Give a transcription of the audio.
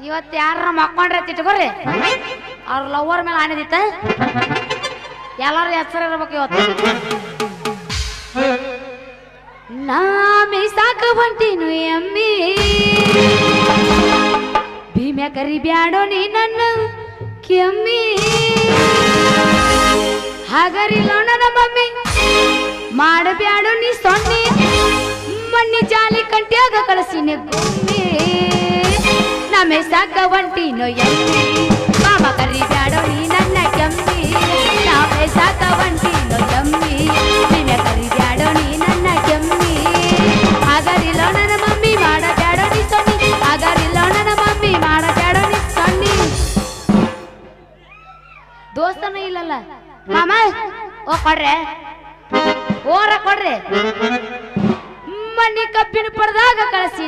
ಇವತ್ತು ಯಾರ ಮಕ್ಕೊಂಡ್ರೆ ತಿಟ್ಕೋರಿ ಅವ್ರ ಲವರ್ ಮೇಲೆ ಆನೆದಿತ್ತ ಎಲ್ಲಾರು ಹೆಸರು ಇರ್ಬೇಕು ಇವತ್ತು ನಾ ಮೀಸಾಕ ಹೊಂಟೀನು ಎಮ್ಮಿ ಭೀಮ್ಯಾ ಕರಿ ಬ್ಯಾಡೋ ನೀ ನನ್ನ ಕೆಮ್ಮಿ ಹಾಗರಿಲ್ಲ ನನ್ನ ಮಮ್ಮಿ ಮಾಡಬ್ಯಾಡೋ ನೀ ಸೊನ್ನೆ ಮಣ್ಣಿ ಜಾಲಿ ಕಂಟ್ಯಾಗ ಕಳಸಿನ ಗೊಮ್ಮಿ ನಮೆ ಸಾಕ ಹೊಂಟೀನೋ ಎಮ್ಮಿ ಮಾಮ ಕರಿ ಬ್ಯಾಡೋ ನೀ ನನ್ನ ಕೆಮ್ಮಿ ನಮೆ ಸಾಕ ಹೊಂಟೀನೋ ಎಮ್ಮಿ ಭೀಮ್ಯಾ ಕರಿ ಬ್ಯಾಡೋ ನೀ ನನ್ನ ಕೆಮ್ಮಿ ಹಾಗರಿಲ್ಲ ನನ್ನ ಮಮ್ಮಿ ಮಾಡಬ್ಯಾಡೋ ನೀ ಸೊನ್ನೆ ಹಾಗರಿಲ್ಲ ನನ್ನ ಮಮ್ಮಿ ಮಾಡಬ್ಯಾಡೋ ನೀ ಸೊನ್ನೆ ದೋಸ್ತನ ಇಲ್ಲಲ್ಲ ಮಾಮ ಓ ಕೊಡ್ರೆ ಓರ ಕೊಡ್ರಿ ಮಣ್ಣಿ ಕಬ್ಬಿನ ಪಡೆದಾಗ ಕಳಿಸಿ